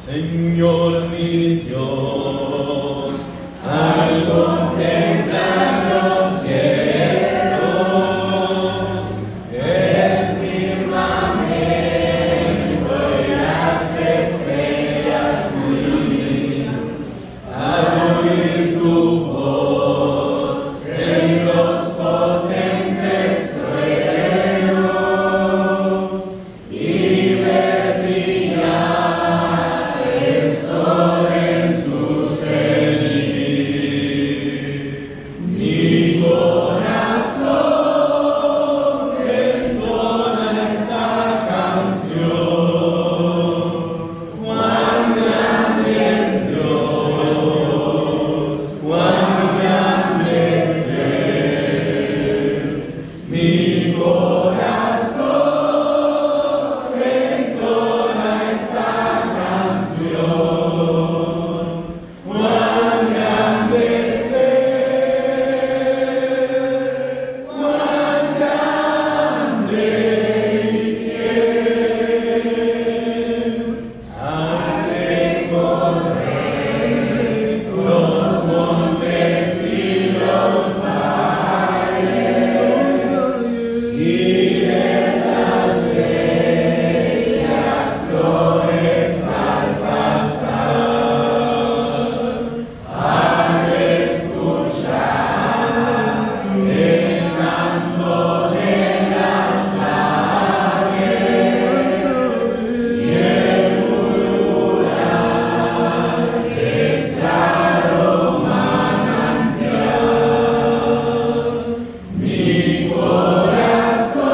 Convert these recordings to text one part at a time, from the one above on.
Señor mi Dios, al contemplar los cielos, el firmamento y las estrellas vi, al oír tu voz en los potentes truenos y ver brillar el sol en su cenit. Mi corazón entona esta canción. Cuán grande es Dios, cuán grande es Él. Mi corazón entona esta canción. Cuán grande es Él, cuán grande y fiel. Al recorrer los montes y los valles y ver las bellas flores al pasar, al escuchar el canto de las aves y el murmurar del claro manantial, mi corazón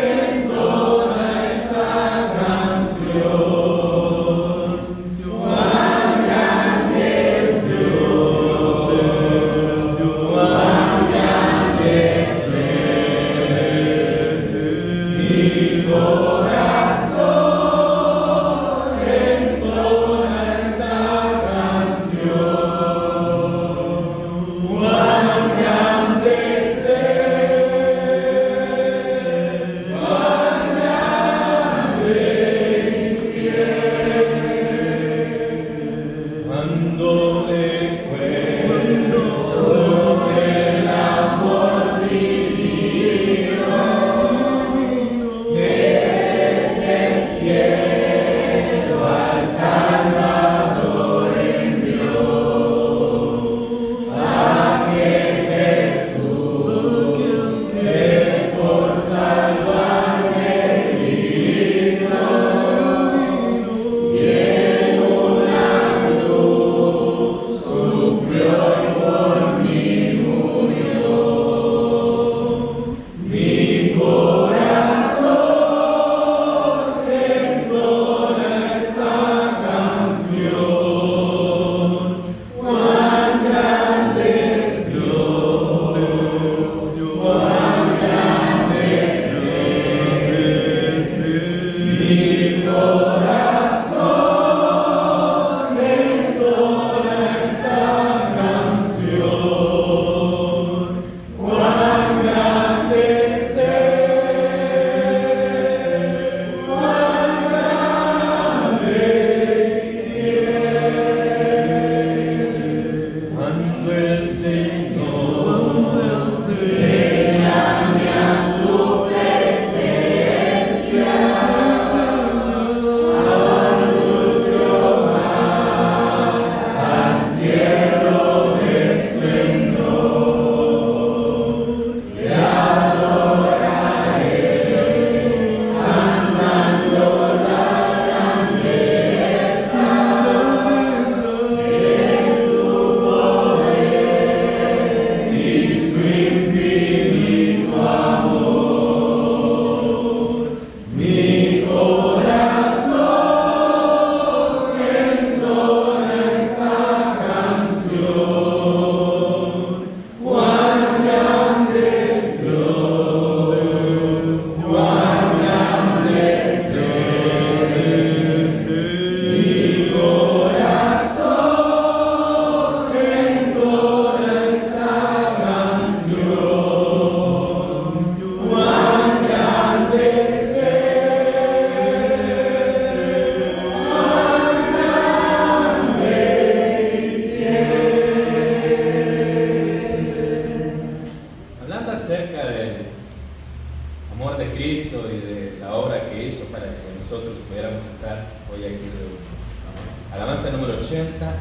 entona esta canción. Cuán grande es Dios, cuán grande es Él. Mi corazón entona esta canción. Cuán grande es Él, cuán grande y fiel. Cuando le cuento del amor divino, desde el cielo al Salvador envió, aquel Jesús que es por salvarme vino, y en una cruz su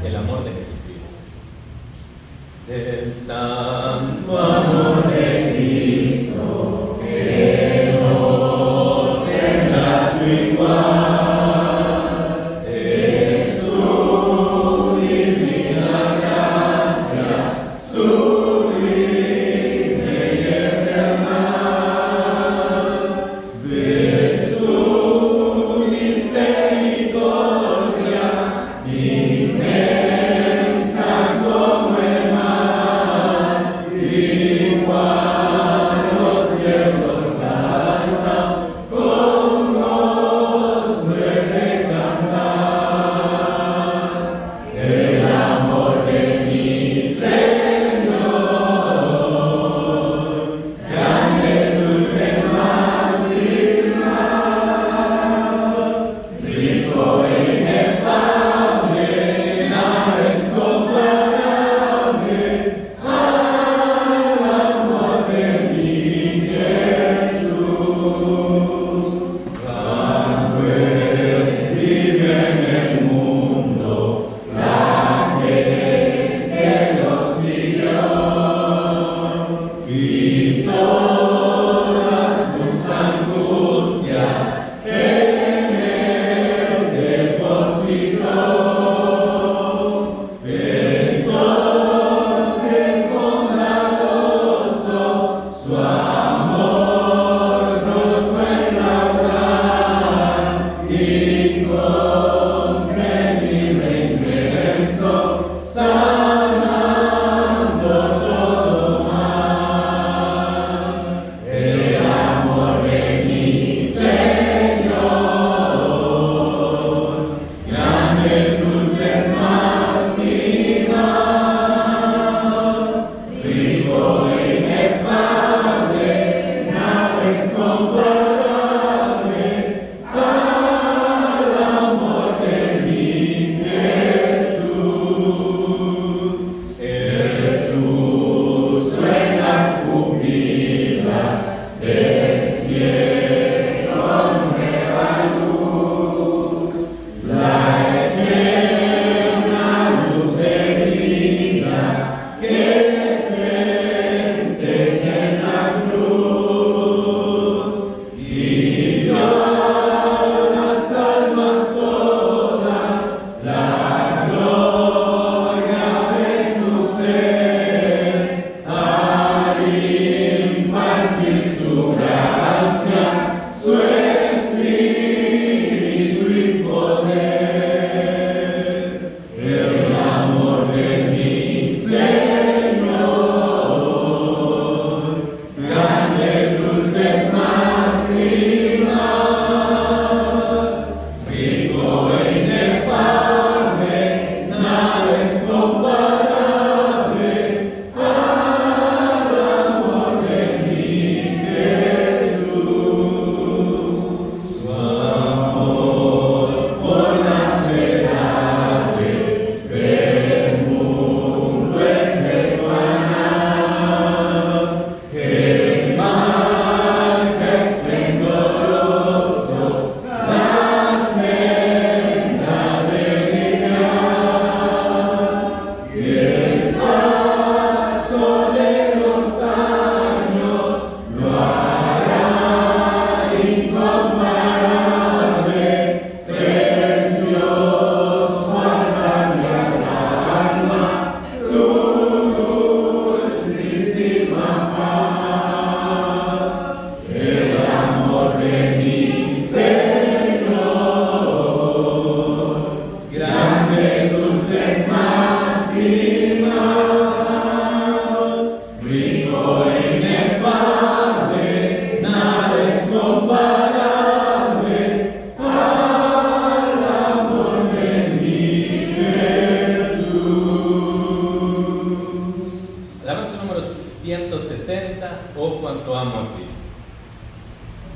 el amor de Jesucristo. Del santo amor de Cristo, que no tenga su igual.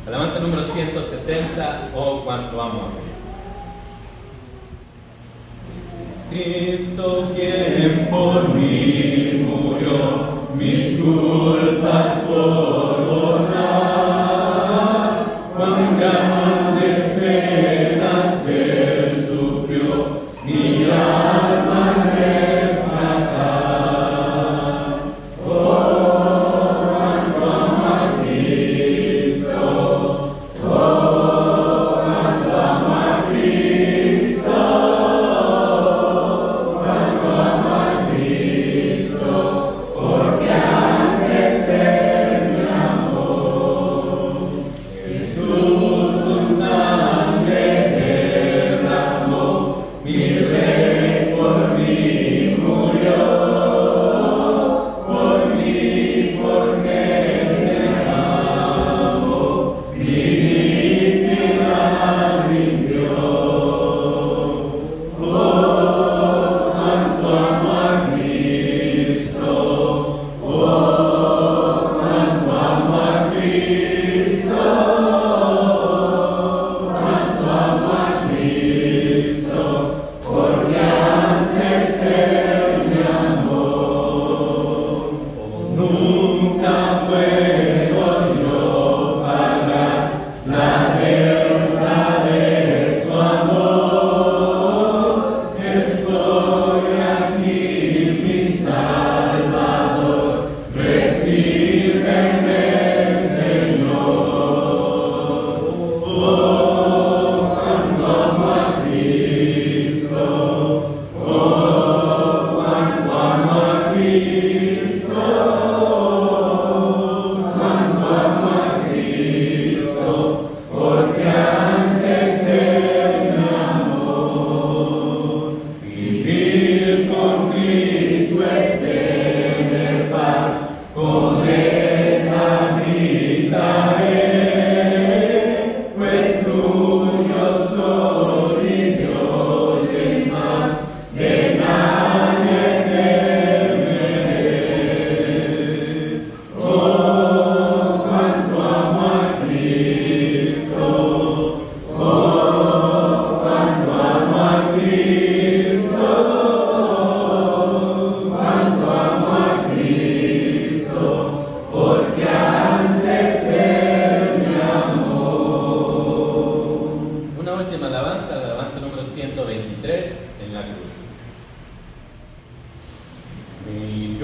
Alabanza número 170, oh cuánto amo a Cristo. Es Cristo quien por mí murió, mis culpas por borrar. Cuán grandes penas Él sufrió, mi alma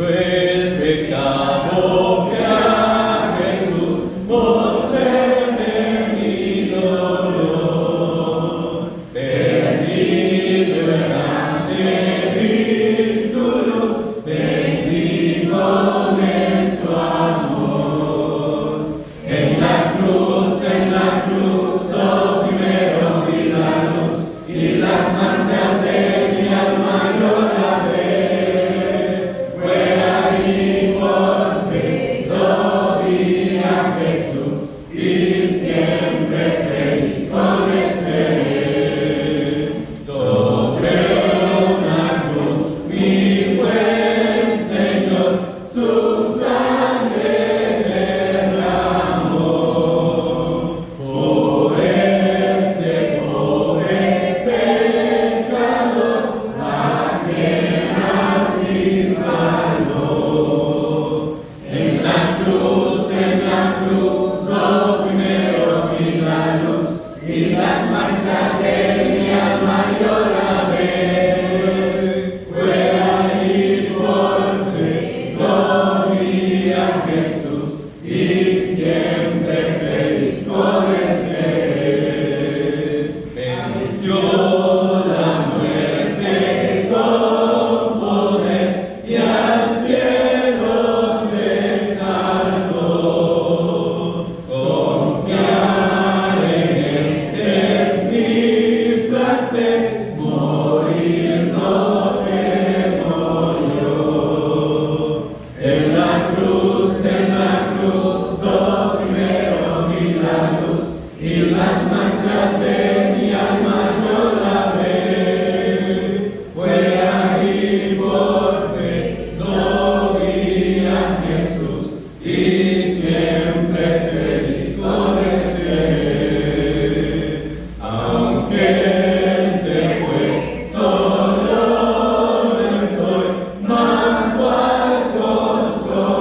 Yo el pecado que a Jesús mostré de mi dolor, perdido errante vi su luz, bendigo en su amor. En la cruz, lo primero vi la luz y las manchas de mi alma yo la ve. Fue ahí por fin lo vi a Jesús y siempre feliz con él seré. Sobre una cruz mi buen Señor su sangre derramó. Por este pobre pecador a quien así salvó. En la cruz, lo primero vi la luz y las manchas de mi alma yo la ve. Fue ahí por fin lo vi a Jesús y siempre feliz con él seré. Venció la muerte con poder y al cielo se exaltó. Confiar en él es mi placer, morir no temo yo. En la cruz, lo primero vi la luz y las manchas de mi alma yo la ve. Fue ahí por fin lo vi a Jesús y siempre feliz con él seré. Aunque él se fue, solo no estoy, mando al Consolador.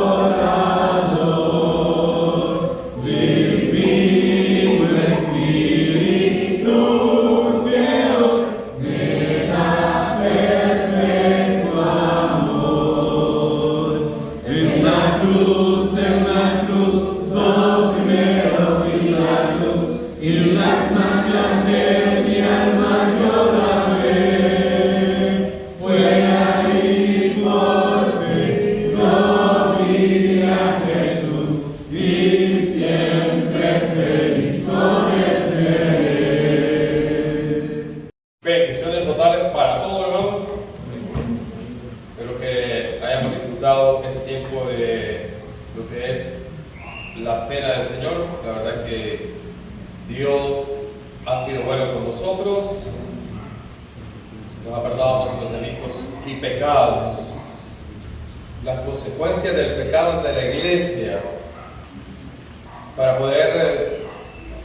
Divino Espíritu que hoy me da perfecto amor. En la cruz, lo primero vi la luz y las manchas de mi alma yo la ve. Fue ahí por fin lo vi a Jesús y siempre feliz con él seré. Bendiciones totales para todos, hermanos. Espero que hayamos disfrutado este tiempo de lo que es la cena del Señor. La verdad que Dios ha sido bueno con nosotros, nos ha perdonado nuestros delitos y pecados. Las consecuencias del pecado de la iglesia. Para poder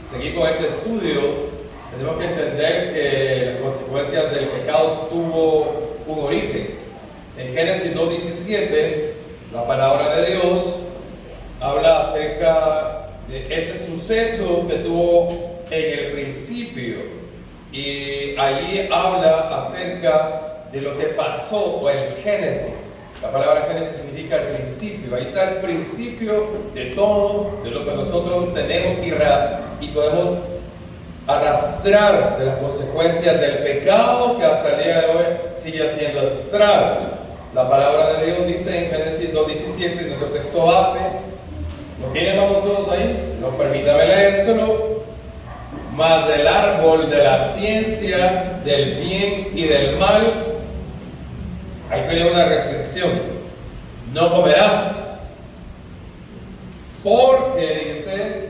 seguir con este estudio, tenemos que entender que las consecuencias del pecado tuvo un origen. En Génesis 2:17, la palabra de Dios habla acerca de ese suceso que tuvo en el principio, y allí habla acerca de lo que pasó, o el Génesis. La palabra Génesis significa el principio. Ahí está el principio de todo, de lo que nosotros tenemos y podemos arrastrar de las consecuencias del pecado, que hasta el día de hoy sigue haciendo estragos. La palabra de Dios dice en Génesis 2:17, nuestro texto base. ¿Lo tienen, vamos todos ahí? Si no, permítame leérselo. Mas del árbol de la ciencia del bien y del mal, hay que dar una restricción: no comerás, porque dice,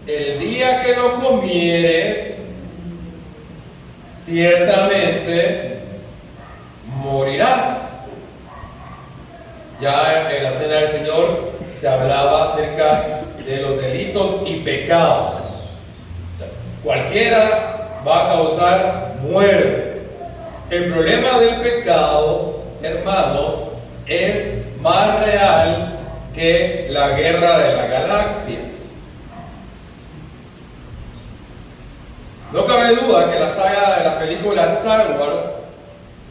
el día que lo comieres, ciertamente morirás. Ya en la cena del Señor se hablaba acerca de los delitos y pecados. Cualquiera va a causar muerte. El problema del pecado, hermanos, es más real que la guerra de las galaxias. No cabe duda que la saga de la película Star Wars,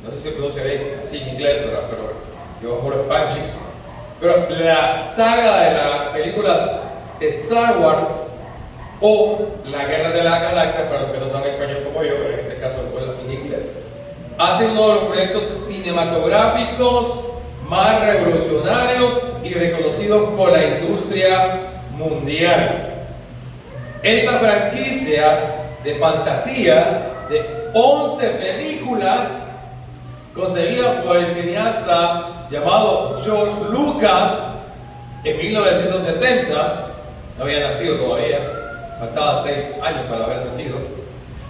no sé si se pronuncia bien así en inglés, ¿verdad? Pero yo hablo Spanglish, Pero la saga de la película Star Wars o La Guerra de la Galaxia, para los que no son español como yo, en este caso en inglés, ha sido uno de los proyectos cinematográficos más revolucionarios y reconocidos por la industria mundial. Esta franquicia de fantasía de 11 películas concebida por el cineasta llamado George Lucas en 1970, no había nacido todavía, faltaban 6 años para haber nacido,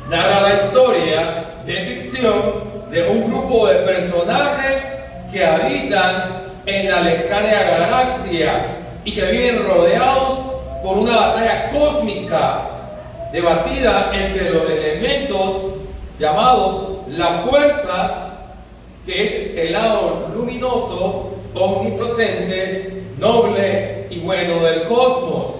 narra la historia de ficción de un grupo de personajes que habitan en la lejana galaxia y que viven rodeados por una batalla cósmica debatida entre los elementos llamados la fuerza, que es el lado luminoso, omnipresente, noble y bueno del cosmos,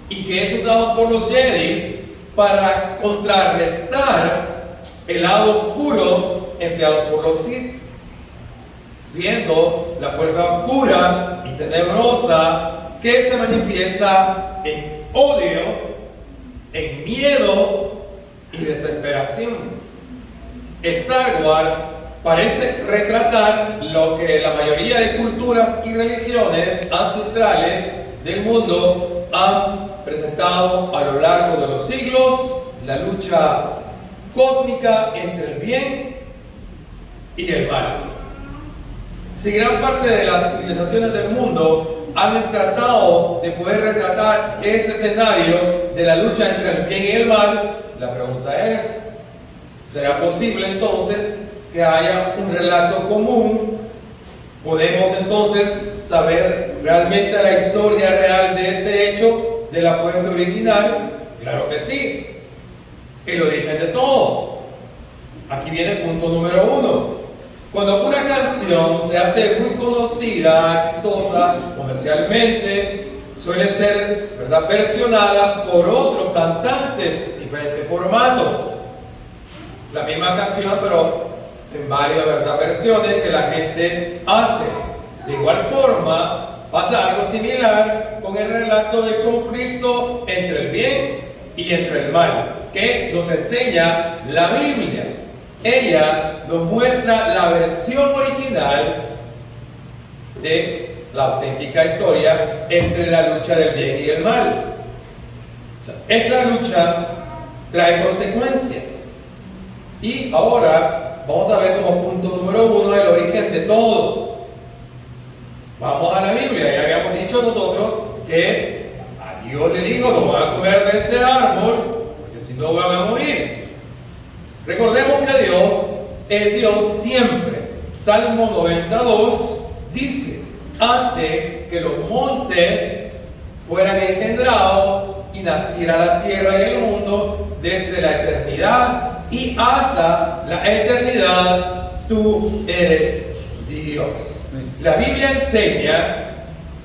y que es usado por los Jedi para contrarrestar el lado oscuro empleado por los Sith, siendo la fuerza oscura y tenebrosa que se manifiesta en odio, en miedo y desesperación. Star Wars parece retratar lo que la mayoría de culturas y religiones ancestrales del mundo han presentado a lo largo de los siglos: la lucha cósmica entre el bien y el mal. Si gran parte de las civilizaciones del mundo han tratado de poder retratar este escenario de la lucha entre el bien y el mal, la pregunta es: ¿será posible entonces que haya un relato común? ¿Podemos entonces saber realmente la historia real de este hecho, de la fuente original? Claro que sí, el origen de todo. Aquí viene el punto número 1. Cuando una canción se hace muy conocida, exitosa comercialmente, suele ser, ¿verdad?, versionada por otros cantantes, diferentes formatos. La misma canción, pero en varias, ¿verdad?, versiones que la gente hace. De igual forma, pasa algo similar con el relato del conflicto entre el bien y entre el mal, que nos enseña la Biblia. Ella nos muestra la versión original de la auténtica historia entre la lucha del bien y el mal. O sea, esta lucha trae consecuencias. Y ahora vamos a ver como punto número 1 el origen de todo. Vamos a la Biblia. Ya habíamos dicho nosotros que a Dios le dijo: no van a comer de este árbol, porque si no van a morir. Recordemos que Dios es Dios siempre. Salmo 92 dice: antes que los montes fueran engendrados y naciera la tierra y el mundo, desde la eternidad y hasta la eternidad, tú eres Dios. La Biblia enseña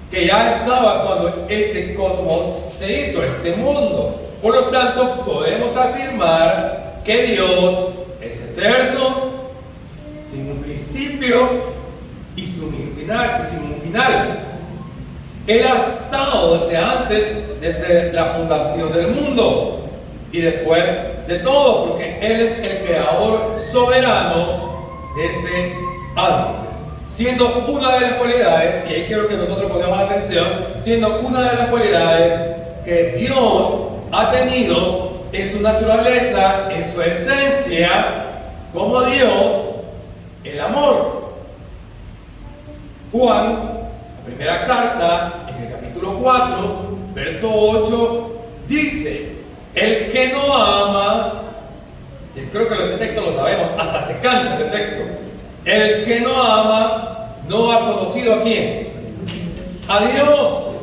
que ya estaba cuando este cosmos se hizo, este mundo. Por lo tanto, podemos afirmar que Dios es eterno, sin un principio y sin un final. Él ha estado desde antes, desde la fundación del mundo y después de todo, porque Él es el creador soberano desde antes. Siendo una de las cualidades, y ahí quiero que nosotros pongamos atención, siendo una de las cualidades que Dios ha tenido en su naturaleza, en su esencia, como Dios, el amor. Juan, la primera carta, en el capítulo 4, verso 8, dice: el que no ama, y creo que ese texto lo sabemos, hasta se canta ese texto, el que no ama no ha conocido a quién, a Dios.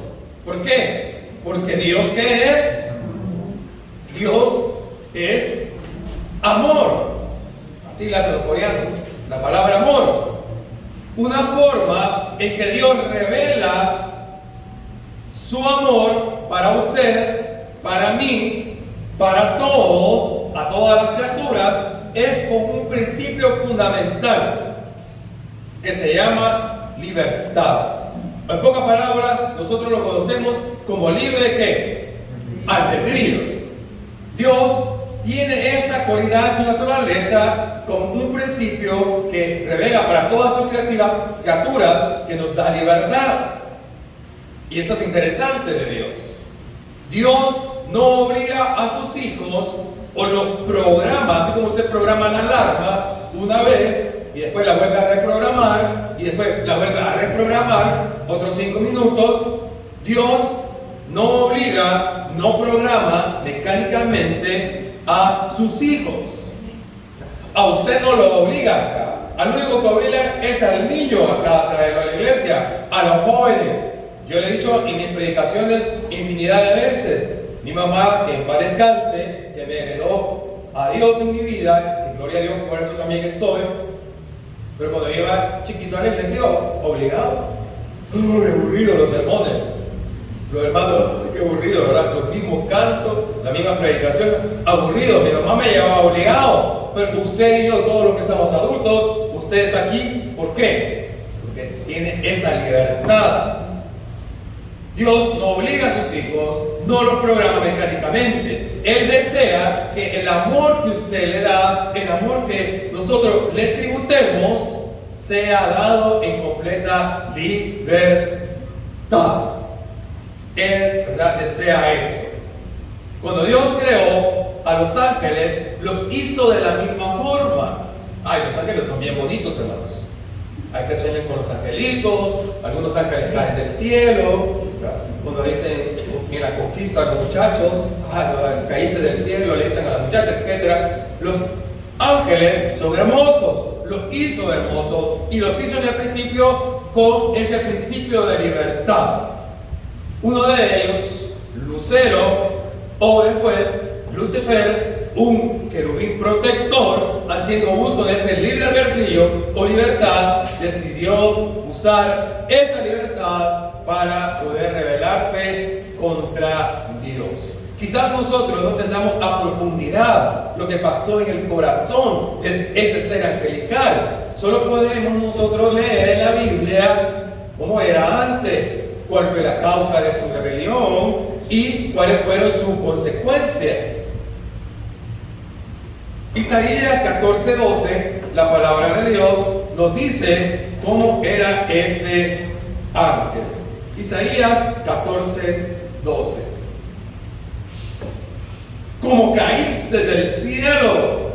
¿Por qué? Porque Dios, ¿qué es? Dios es amor. Así la hacen los coreanos, la palabra amor. Una forma en que Dios revela su amor para usted, para mí, para todos, a todas las criaturas, es con un principio fundamental que se llama libertad. En pocas palabras, nosotros lo conocemos como libre ¿qué? Albedrío. Dios tiene esa cualidad en su naturaleza como un principio que revela para todas sus criaturas que nos da libertad. Y esto es interesante de Dios. Dios no obliga a sus hijos o los programa, así como usted programa la alarma una vez y después la vuelve a reprogramar y después la vuelve a reprogramar otros 5 minutos. Dios no obliga, no programa mecánicamente a sus hijos. A usted no lo obliga acá. Al único que obliga es al niño acá a traerlo a la iglesia, a los jóvenes. Yo le he dicho en mis predicaciones infinidad de veces, mi mamá, que en paz descanse, que me heredó a Dios en mi vida, y gloria a Dios, por eso también estoy, pero cuando yo iba chiquito a la iglesia, obligado. ¡Qué aburrido los sermones! Los hermanos, qué aburrido, ¿verdad? Los mismos cantos, la misma predicación, aburrido. Mi mamá me llevaba obligado, pero usted y yo, todos los que estamos adultos, usted está aquí, ¿por qué? Porque tiene esa libertad. Dios no obliga a sus hijos, no los programa mecánicamente. Él desea que el amor que usted le da, el amor que nosotros le tributemos, sea dado en completa libertad. Él, ¿verdad?, desea eso. Cuando Dios creó a los ángeles, los hizo de la misma forma. Ay, los ángeles son bien bonitos, hermanos. Hay que soñar con los angelitos, algunos ángeles caen del cielo. Cuando dicen en la conquista a los muchachos, caíste del cielo, le dicen a las muchachas, etc. Los ángeles son hermosos, los hizo hermosos y los hizo en el principio con ese principio de libertad. Uno de ellos, Lucero, o después Lucifer, un querubín protector, haciendo uso de ese libre albedrío o libertad, decidió usar esa libertad para poder rebelarse contra Dios. Quizás nosotros no entendamos a profundidad lo que pasó en el corazón de ese ser angelical. Solo podemos nosotros leer en la Biblia cómo era antes, cuál fue la causa de su rebelión y cuáles fueron sus consecuencias. Isaías 14:12, la palabra de Dios nos dice cómo era este ángel. Isaías 14:12. Como caíste del cielo,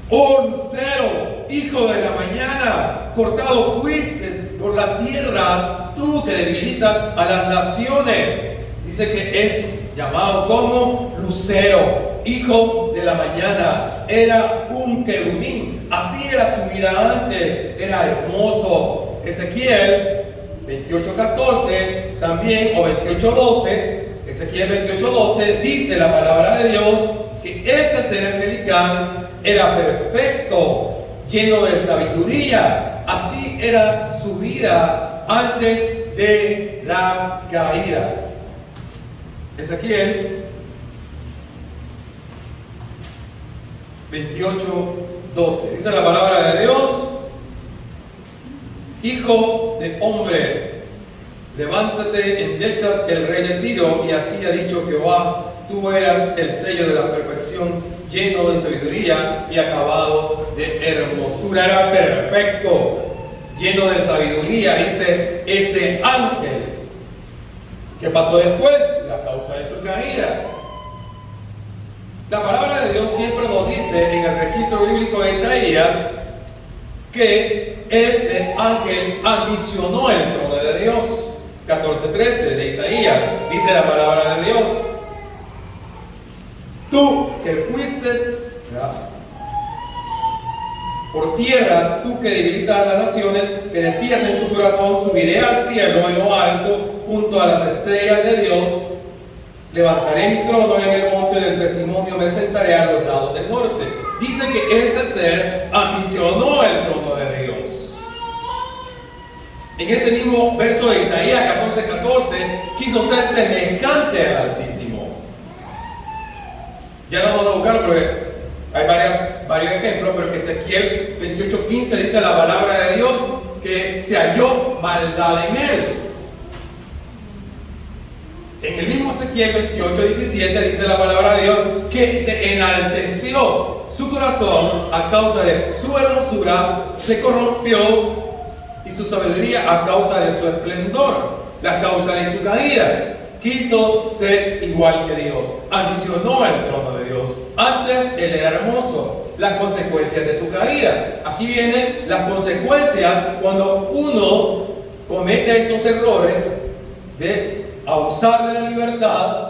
oh lucero, hijo de la mañana, cortado fuiste por la tierra, tú que debilitas a las naciones. Dice que es llamado como lucero, hijo de la mañana. Era un querubín, así era su vida antes, era hermoso. Ezequiel 28:14 también, o 28:12, Ezequiel 28:12 dice la palabra de Dios que este ser angelical era perfecto, lleno de sabiduría. Así era su vida antes de la caída. Ezequiel 28:12 dice la palabra de Dios: Hijo de hombre, levántate, endechas el rey de Tiro, y así ha dicho Jehová: tú eras el sello de la perfección, lleno de sabiduría y acabado de hermosura. Era perfecto, lleno de sabiduría, dice este ángel. ¿Qué pasó después? La causa de su caída. La palabra de Dios siempre nos dice en el registro bíblico de Isaías que este ángel ambicionó el trono de Dios. 14:13 de Isaías dice la palabra de Dios: tú que fuiste por tierra, tú que debilitas a las naciones, que decías en tu corazón: subiré al cielo en lo alto, junto a las estrellas de Dios, levantaré mi trono en el monte del testimonio, me sentaré a los lados del norte. Dice que este ser ambicionó el trono de Dios. En ese mismo verso de Isaías 14:14 quiso ser semejante al Altísimo. Ya no vamos a buscarlo porque hay varios ejemplos, pero que Ezequiel 28:15 dice la palabra de Dios que se halló maldad en él. En el mismo Ezequiel 28:17 dice la palabra de Dios que se enalteció su corazón a causa de su hermosura, se corrompió y su sabiduría a causa de su esplendor, la causa de su caída. Quiso ser igual que Dios, ambicionó el trono de Dios. Antes él era hermoso, las consecuencias de su caída. Aquí vienen las consecuencias cuando uno comete estos errores de abusar de la libertad,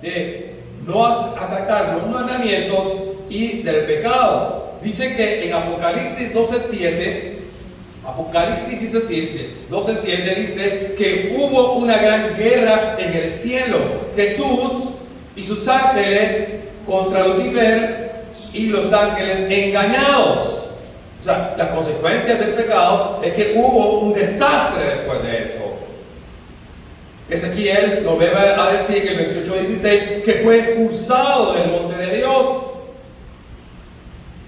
de no acatar los mandamientos y del pecado. Dice que en Apocalipsis 12:7 dice que hubo una gran guerra en el cielo, Jesús y sus ángeles contra Lucifer y los ángeles engañados. O sea, las consecuencias del pecado es que hubo un desastre después de eso. Ezequiel nos va a decir en el 28:16 que fue expulsado del monte de Dios.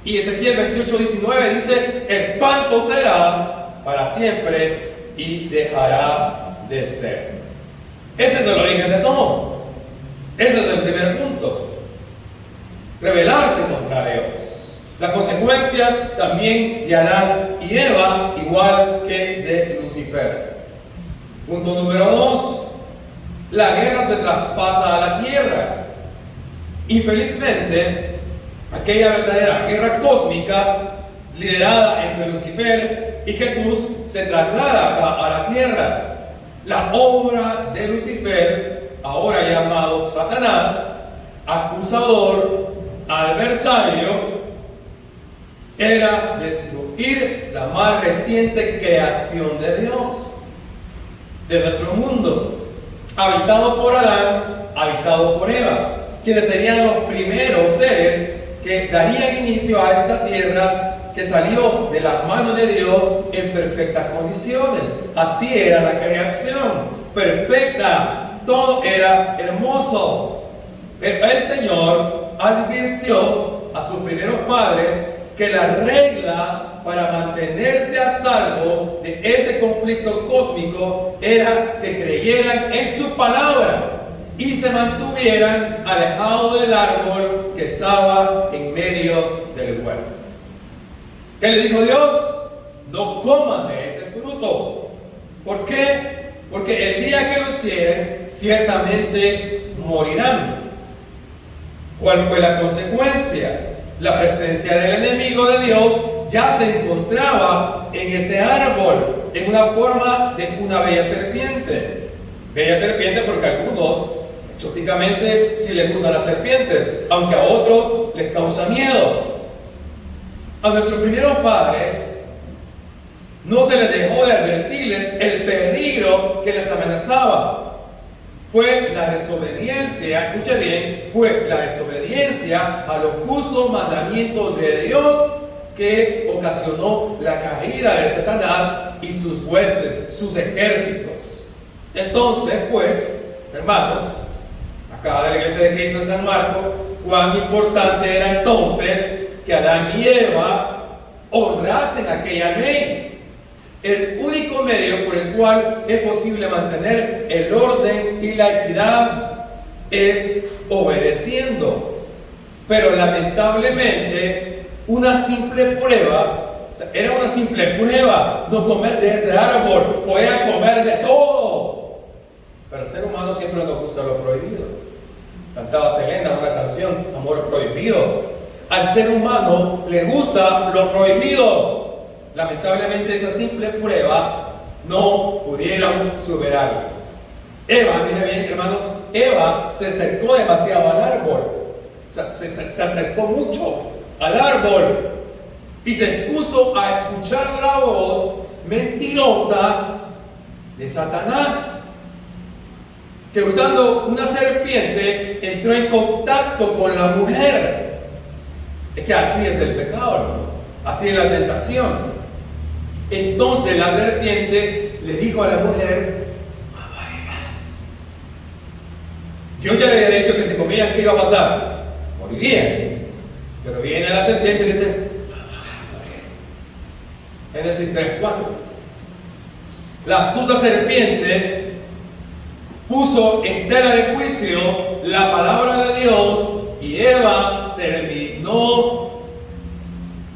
Y Ezequiel 28:19 dice: espanto será para siempre y dejará de ser. Ese es el origen de todo. Ese es el primer punto. Rebelarse contra Dios. Las consecuencias también de Adán y Eva, igual que de Lucifer. Punto número 2. La guerra se traspasa a la tierra. Infelizmente, aquella verdadera guerra cósmica liderada entre Lucifer y Jesús se traslada acá a la tierra. La obra de Lucifer, ahora llamado Satanás, acusador, adversario, era destruir la más reciente creación de Dios, de nuestro mundo, habitado por Adán, habitado por Eva, quienes serían los primeros seres que darían inicio a esta tierra que salió de las manos de Dios en perfectas condiciones. Así era la creación, perfecta, todo era hermoso. Pero el Señor advirtió a sus primeros padres que la regla para mantenerse a salvo de ese conflicto cósmico era que creyeran en su palabra y se mantuvieran alejados del árbol que estaba en medio del huerto. ¿Qué le dijo Dios? No coman de ese fruto. ¿Por qué? Porque el día que lo hicieren, ciertamente morirán. ¿Cuál fue la consecuencia? La presencia del enemigo de Dios ya se encontraba en ese árbol, en una forma de una bella serpiente. Bella serpiente porque a algunos, exóticamente, sí les gustan las serpientes, aunque a otros les causa miedo. A nuestros primeros padres no se les dejó de advertirles el peligro que les amenazaba. Fue la desobediencia, escuche bien, fue la desobediencia a los justos mandamientos de Dios que ocasionó la caída de Satanás y sus huestes, sus ejércitos. Entonces, pues, hermanos, acá de la iglesia de Cristo en San Marcos, cuán importante era entonces que Adán y Eva honrasen aquella ley. El único medio por el cual es posible mantener el orden y la equidad es obedeciendo. Pero lamentablemente, una simple prueba, era una simple prueba, no comer de ese árbol, o era comer de todo. Pero al ser humano siempre nos gusta lo prohibido. Cantaba Selena una canción, Amor Prohibido. Al ser humano le gusta lo prohibido. Lamentablemente esa simple prueba no pudieron superarla. Eva, miren bien hermanos, Eva se acercó demasiado al árbol. Se acercó mucho al árbol y se puso a escuchar la voz mentirosa de Satanás, que usando una serpiente entró en contacto con la mujer. Es que así es el pecado, ¿no? Así es la tentación. Entonces la serpiente le dijo a la mujer: morirás. Dios ya le había dicho que si comían, ¿qué iba a pasar? Morirían. Pero viene la serpiente y le dice: Génesis 3:4. La astuta serpiente puso en tela de juicio la palabra de Dios y Eva terminó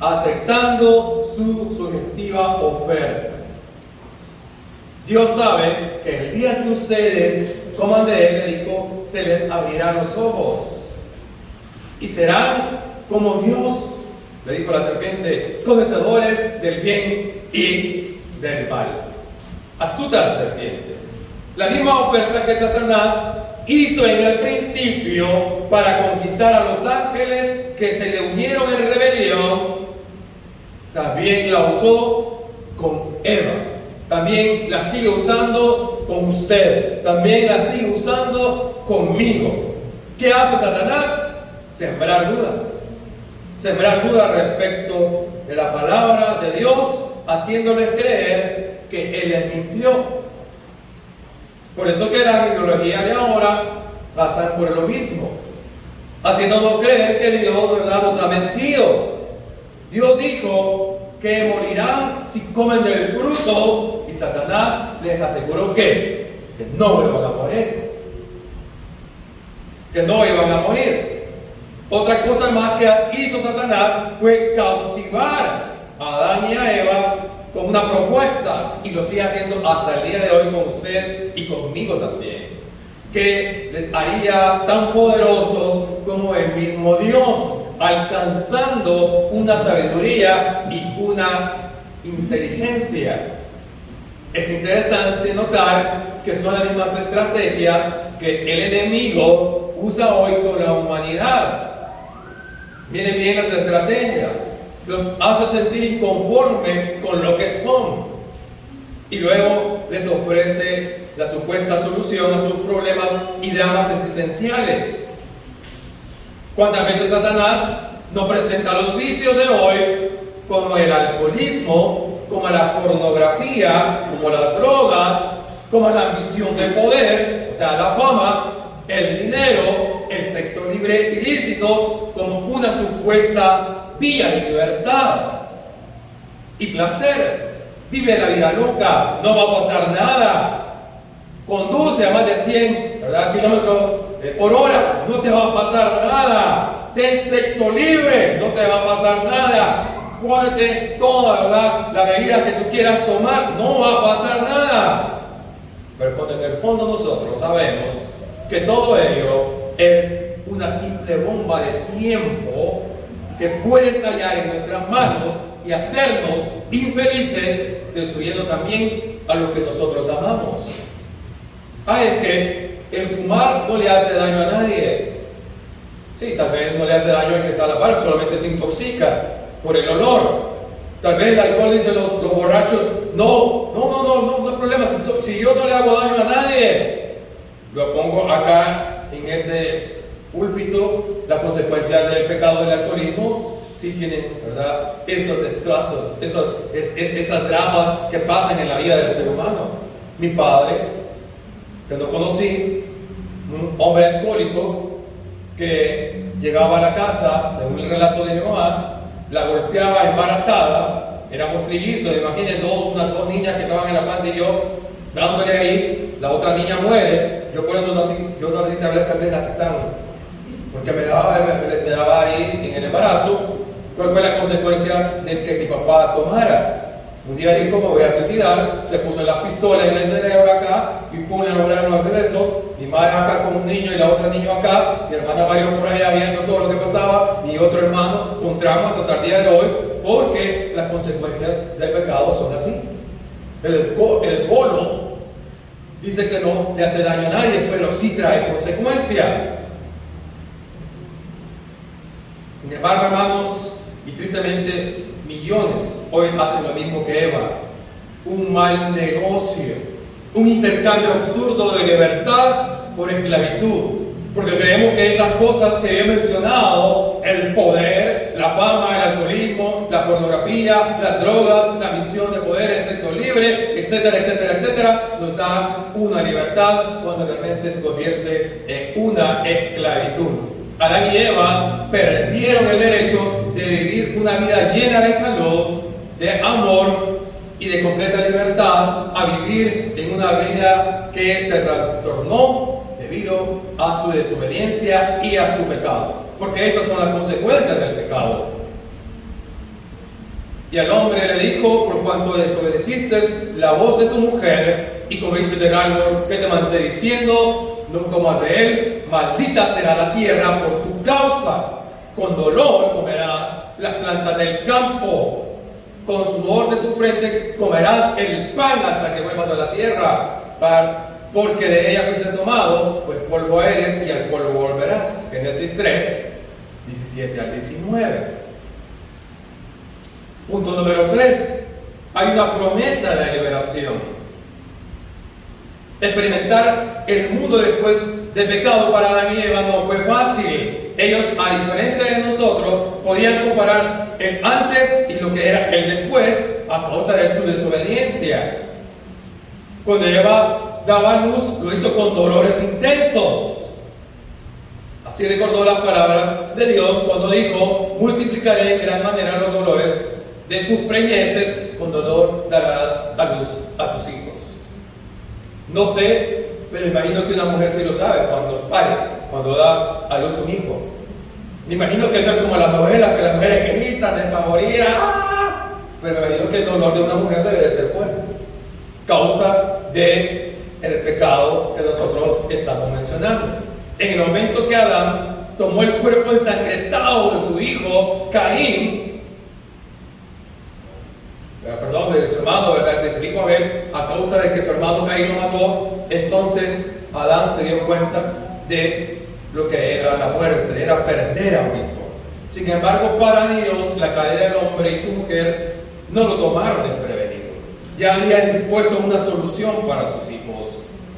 aceptando su sugestiva oferta. Dios sabe que el día que ustedes coman de él, le dijo, se les abrirán los ojos y serán como Dios, le dijo la serpiente, conocedores del bien y del mal. Astuta la serpiente. La misma oferta que Satanás hizo en el principio para conquistar a los ángeles que se le unieron en rebelión, también la usó con Eva. También la sigue usando con usted. También la sigue usando conmigo. ¿Qué hace Satanás? Sembrar dudas. Sembrar dudas respecto de la palabra de Dios, haciéndoles creer que Él les mintió. Por eso que las ideologías de ahora pasan por lo mismo, haciéndonos creer que Dios, ¿verdad?, nos ha mentido. Dios dijo que morirán si comen del fruto, y Satanás les aseguró que no iban a morir. Que no iban a morir. Otra cosa más que hizo Satanás fue cautivar a Adán y a Eva con una propuesta, y lo sigue haciendo hasta el día de hoy con usted y conmigo también, que les haría tan poderosos como el mismo Dios, alcanzando una sabiduría y una inteligencia. Es interesante notar que son las mismas estrategias que el enemigo usa hoy con la humanidad. Miren bien las estrategias. Los hace sentir inconformes con lo que son y luego les ofrece la supuesta solución a sus problemas y dramas existenciales. ¿Cuántas veces Satanás nos presenta los vicios de hoy como el alcoholismo, como la pornografía, como las drogas, como la ambición de poder, o sea, la fama, el dinero, el sexo libre ilícito, como una supuesta vía de libertad y placer? Vive la vida loca, no va a pasar nada. Conduce a más de 100, ¿verdad?, kilómetros por hora, no te va a pasar nada. Ten sexo libre, no te va a pasar nada. Póngate toda, ¿verdad?, la bebida que tú quieras tomar, no va a pasar nada. Pero cuando en el fondo nosotros sabemos que todo ello es una simple bomba de tiempo que puede estallar en nuestras manos y hacernos infelices, destruyendo también a lo que nosotros amamos. Es que el fumar no le hace daño a nadie. Sí, tal vez no le hace daño al que está a la par, solamente se intoxica por el olor. Tal vez el alcohol, dicen los borrachos, no hay problema, si yo no le hago daño a nadie. Lo pongo acá en este púlpito. Las consecuencias del pecado del alcoholismo sí tienen, ¿verdad?, esos destrozos, esas dramas que pasan en la vida del ser humano. Mi padre, que no conocí, un hombre alcohólico que llegaba a la casa, según el relato de mi mamá, la golpeaba embarazada, éramos trillizos, imaginen dos niñas que estaban en la panza y yo dándole ahí, la otra niña muere. Yo por eso no necesito hablar así tan, porque me daba ahí en el embarazo. ¿Cuál fue la consecuencia de que mi papá tomara? Un día dijo, me voy a suicidar, se puso las pistolas en el cerebro acá y pone a lograr los accesos. Mi madre acá con un niño y la otra niño acá, mi hermana Mario por allá viendo todo lo que pasaba, mi otro hermano con traumas hasta el día de hoy, porque las consecuencias del pecado son así. El polo dice que no le hace daño a nadie, pero sí trae consecuencias. Sin embargo, hermanos, y tristemente millones hoy hacen lo mismo que Eva: un mal negocio, un intercambio absurdo de libertad por esclavitud, porque creemos que esas cosas que he mencionado, el poder, la fama, el alcoholismo, la pornografía, las drogas, la misión de poder, el sexo libre, etcétera, etcétera, etcétera, nos dan una libertad cuando realmente se convierte en una esclavitud. Adán y Eva perdieron el derecho de vivir una vida llena de salud, de amor, y de completa libertad a vivir en una vida que se trastornó debido a su desobediencia y a su pecado. Porque esas son las consecuencias del pecado. Y al hombre le dijo: por cuanto desobedeciste la voz de tu mujer y comiste del árbol que te mandé diciendo, no comas de él, maldita será la tierra por tu causa. Con dolor comerás las plantas del campo. Con sudor de tu frente comerás el pan hasta que vuelvas a la tierra, porque de ella fuiste tomado, pues polvo eres y al polvo volverás. Génesis 3, 17 al 19. Punto número 3. Hay una promesa de liberación. Experimentar el mundo después del pecado para Adán y Eva no fue fácil. Ellos, a diferencia de nosotros, podían comparar el antes y lo que era el después a causa de su desobediencia. Cuando Eva daba luz, lo hizo con dolores intensos. Así recordó las palabras de Dios cuando dijo: multiplicaré en gran manera los dolores de tus preñeces, con dolor darás a luz a tus hijos. No sé, pero imagino que una mujer sí lo sabe cuando cuando da a luz un hijo. Me imagino que no es como las novelas, que las mujeres gritan despavoridas, ¡ah! Pero me imagino que el dolor de una mujer debe de ser fuerte, causa de el pecado que nosotros estamos mencionando. En el momento que Adán tomó el cuerpo ensangrentado de su hijo Caín, perdón, de su hermano, ¿verdad? Testificó a ver, a causa de que su hermano Caín lo mató, entonces Adán se dio cuenta de lo que era la muerte, era perder a un hijo. Sin embargo, para Dios, la caída del hombre y su mujer no lo tomaron desprevenido. Ya había dispuesto una solución para sus hijos,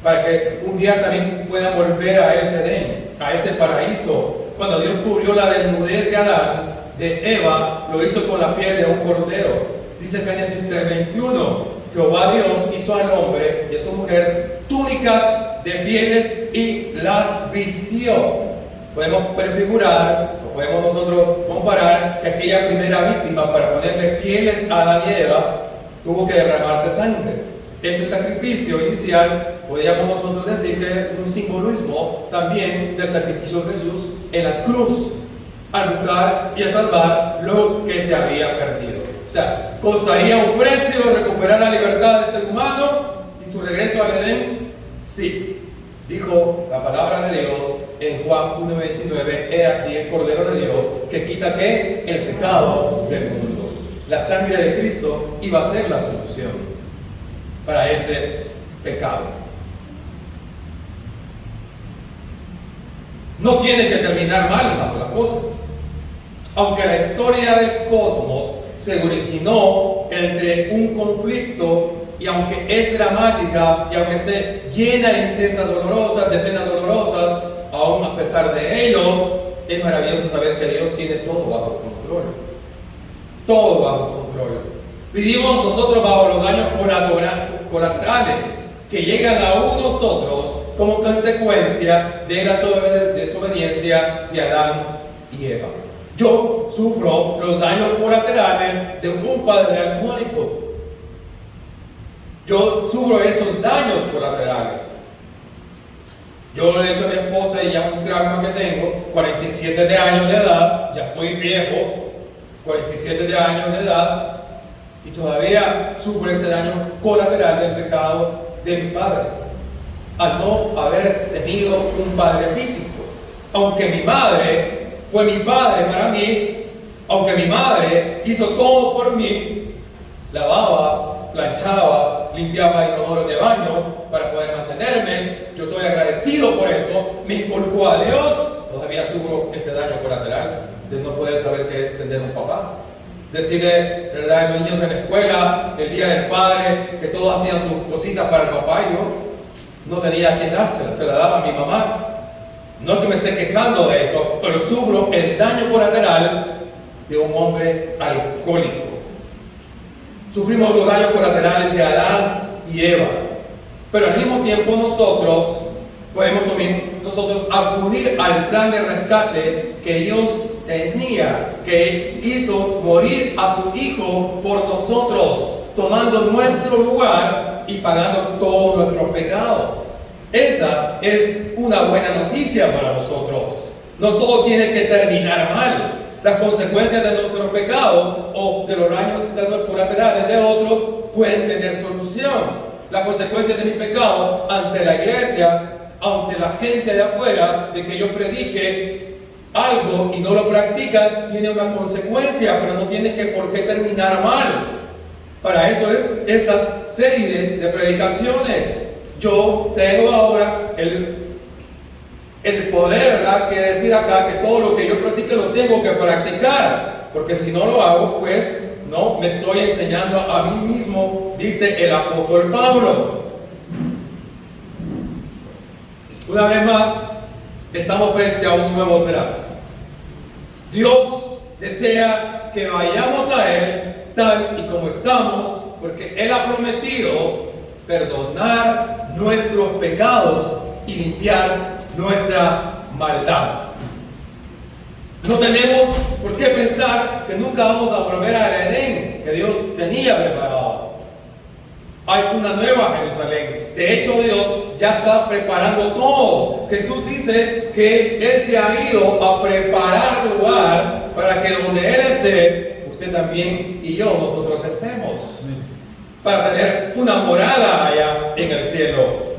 para que un día también puedan volver a ese Edén, a ese paraíso. Cuando Dios cubrió la desnudez de Adán, de Eva, lo hizo con la piel de un cordero. Dice Génesis 3:21, Jehová Dios hizo al hombre y a su mujer túnicas de pieles y las vistió. Podemos prefigurar, o podemos nosotros comparar que aquella primera víctima para ponerle pieles a Adán y Eva tuvo que derramarse sangre. Este sacrificio inicial podríamos nosotros decir que es un simbolismo también del sacrificio de Jesús en la cruz, al buscar y a salvar lo que se había perdido. O sea, ¿costaría un precio recuperar la libertad del ser humano y su regreso al Edén? Sí. Dijo la palabra de Dios en Juan 1:29, he aquí el Cordero de Dios que quita ¿qué? El pecado del mundo. La sangre de Cristo iba a ser la solución para ese pecado. No tiene que terminar mal las cosas. Aunque la historia del cosmos se originó entre un conflicto, y aunque es dramática y aunque esté llena de intensas dolorosas, de escenas dolorosas, aún a pesar de ello, es maravilloso saber que Dios tiene todo bajo control. Todo bajo control. Vivimos nosotros bajo los daños colaterales que llegan a nosotros como consecuencia de la desobediencia de Adán y Eva. Yo sufro los daños colaterales de un padre alcohólico. Yo sufro esos daños colaterales. Yo le he dicho a mi esposa, y ya un trauma que tengo, 47 de años de edad, ya estoy viejo, 47 de años de edad, y todavía sufro ese daño colateral del pecado de mi padre, al no haber tenido un padre físico. Aunque mi madre fue mi padre para mí, aunque mi madre hizo todo por mí, lavaba, planchaba, limpiaba inodoros de baño para poder mantenerme, yo estoy agradecido por eso, me inculcó a Dios, todavía sufro ese daño colateral de no poder saber qué es tener un papá. Decirle, ¿verdad?, a los niños en la escuela, el día del padre, que todos hacían sus cositas para el papá y yo no tenía a quién dársela, se la daba a mi mamá. No que me esté quejando de eso, pero sufro el daño colateral de un hombre alcohólico. Sufrimos los daños colaterales de Adán y Eva, pero al mismo tiempo nosotros podemos también acudir al plan de rescate que Dios tenía, que hizo morir a su Hijo por nosotros. tomando nuestro lugar y pagando todos nuestros pecados. Esa es una buena noticia para nosotros. No todo tiene que terminar mal. Las consecuencias de nuestro pecado o de los daños colaterales de otros pueden tener solución. Las consecuencias de mi pecado ante la iglesia, ante la gente de afuera, de que yo predique algo y no lo practican, tiene una consecuencia, pero no tiene que por qué terminar mal. Para eso es esta serie de predicaciones. Yo tengo ahora el poder, ¿verdad?, que decir acá que todo lo que yo practique lo tengo que practicar, porque si no lo hago, pues no me estoy enseñando a mí mismo, dice el apóstol Pablo. Una vez más, estamos frente a un nuevo trato. Dios desea que vayamos a Él tal y como estamos, porque Él ha prometido perdonar nuestros pecados y limpiar nuestra maldad. No tenemos por qué pensar que nunca vamos a volver al Edén que Dios tenía preparado. Hay una nueva Jerusalén. De hecho, Dios ya está preparando todo. Jesús dice que Él se ha ido a preparar lugar para que donde Él esté, usted también y yo, nosotros estemos. Para tener una morada allá en el cielo.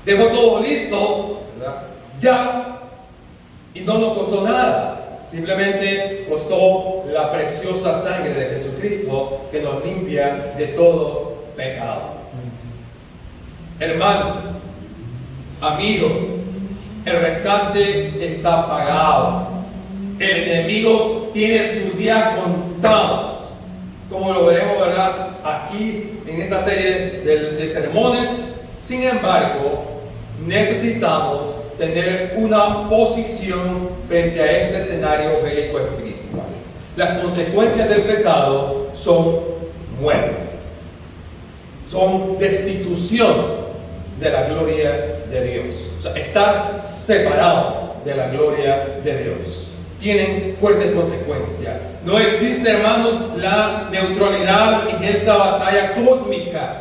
Dejó todo listo, ¿verdad?, ya, y no nos costó nada. Simplemente costó la preciosa sangre de Jesucristo que nos limpia de todo pecado. Hermano, amigo, el rescate está pagado. El enemigo tiene sus días contados, como lo veremos, ¿verdad?, aquí en esta serie de sermones. Sin embargo, necesitamos tener una posición frente a este escenario bélico espiritual. Las consecuencias del pecado son muerte, son destitución de la gloria de Dios. O sea, estar separado de la gloria de Dios. Tienen fuertes consecuencias. No existe, hermanos, la neutralidad en esta batalla cósmica.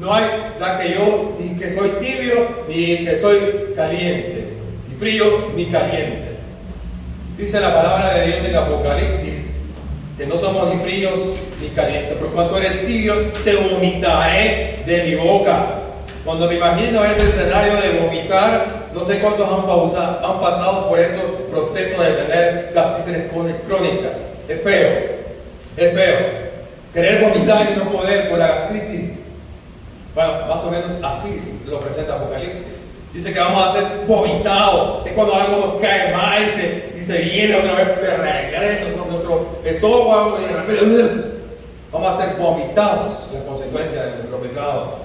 No hay la que yo ni que soy tibio ni que soy caliente, ni frío ni caliente. Dice la palabra de Dios en Apocalipsis que no somos ni fríos ni calientes. Por cuanto eres tibio, te vomitaré de mi boca. Cuando me imagino ese escenario de vomitar, no sé cuántos han pasado por ese proceso de tener gastritis crónica. Es feo, es feo. Querer vomitar y no poder por la gastritis. Bueno, más o menos así lo presenta Apocalipsis. Dice que vamos a ser vomitados. Es cuando algo nos cae mal y se viene otra vez de regreso con nuestro esófago y de repente vamos a ser vomitados, la consecuencia de nuestro pecado.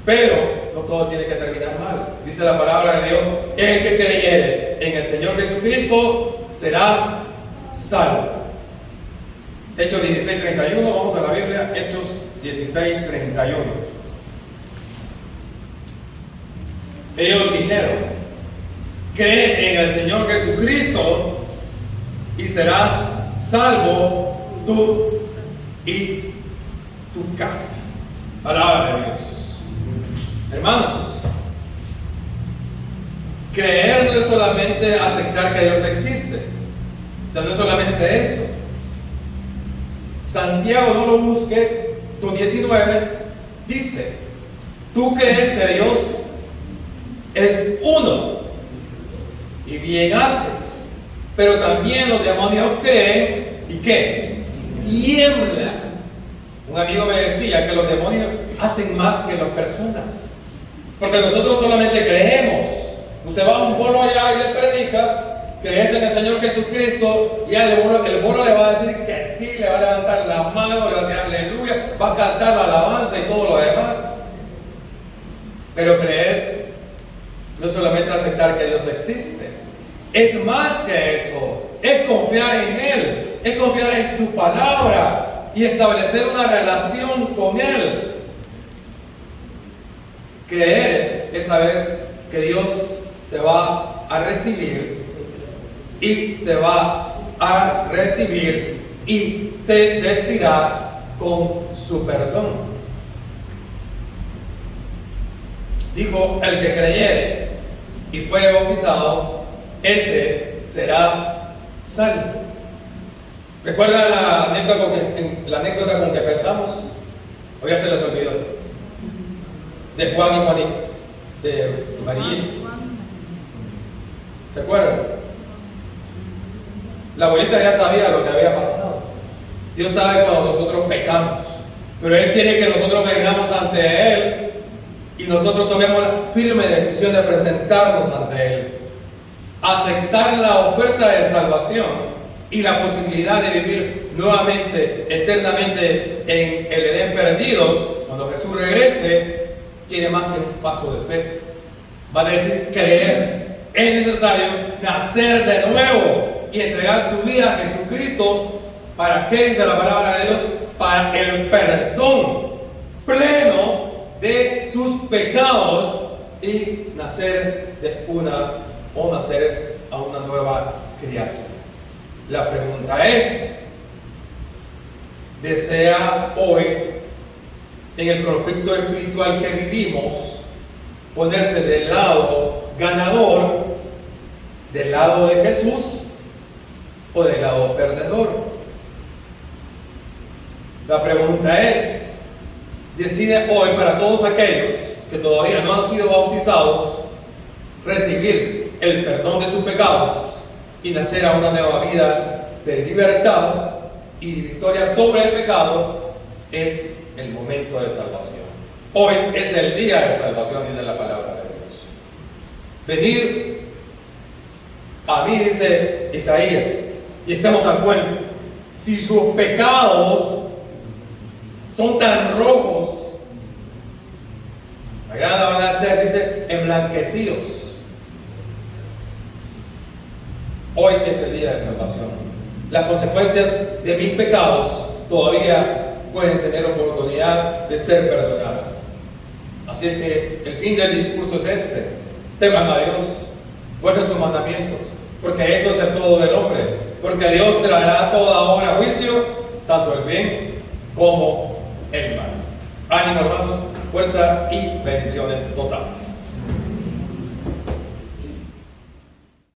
Pero no todo tiene que terminar mal. Dice la palabra de Dios: el que creyere en el Señor Jesucristo será salvo. Hechos 16:31, vamos a la Biblia, Hechos 16:31. Ellos dijeron: cree en el Señor Jesucristo y serás salvo tú y tu casa. Palabra de Dios. Hermanos, creer no es solamente aceptar que Dios existe. O sea, no es solamente eso. Santiago, no lo busque, 2:19 dice: tú crees que Dios es uno y bien haces, pero también los demonios creen y ¿qué? Tiemblan. Un amigo me decía que los demonios hacen más que las personas, porque nosotros solamente creemos. Usted va a un pueblo allá y le predica: crees en el Señor Jesucristo, y el pueblo le va a decir que sí, le va a levantar la mano, le va a decir aleluya, va a cantar la alabanza y todo lo demás. Pero creer no es solamente aceptar que Dios existe, es más que eso, es confiar en Él, es confiar en su palabra y establecer una relación con Él. Creer es saber que Dios te va a recibir y te va a recibir y te vestirá con su perdón. Dijo, el que creyere y fuere bautizado, ese será salvo. ¿Recuerdan la anécdota con que empezamos? Hoy ya se les olvidó. De Juan y Juanita, de María. ¿Se acuerdan? La abuelita ya sabía lo que había pasado. Dios sabe cuando nosotros pecamos, pero Él quiere que nosotros vengamos ante Él y nosotros tomemos la firme decisión de presentarnos ante Él, aceptar la oferta de salvación y la posibilidad de vivir nuevamente, eternamente en el Edén perdido. Cuando Jesús regrese, quiere más que un paso de fe. Va a decir creer. Es necesario nacer de nuevo y entregar su vida a Jesucristo. ¿Para qué dice la palabra de Dios? Para el perdón pleno de sus pecados y nacer nacer a una nueva criatura. La pregunta es, ¿desea hoy, en el conflicto espiritual que vivimos, ponerse del lado ganador, del lado de Jesús o del lado perdedor? La pregunta es, decide hoy, para todos aquellos que todavía no han sido bautizados, recibir el perdón de sus pecados y nacer a una nueva vida de libertad y victoria sobre el pecado. Es el momento de salvación. Hoy es el día de salvación, dice la palabra de Dios. Venid a mí, dice Isaías, y estemos al cuento. Si sus pecados son tan rojos, mañana van a ser, dice, emblanquecidos. Hoy es el día de salvación. Las consecuencias de mis pecados todavía pueden tener oportunidad de ser perdonadas. Así es que el fin del discurso es este: teman a Dios, guarden sus mandamientos, porque esto es el todo del hombre, porque Dios traerá toda obra a juicio, tanto el bien como el mal. Ánimo, hermanos, fuerza y bendiciones totales.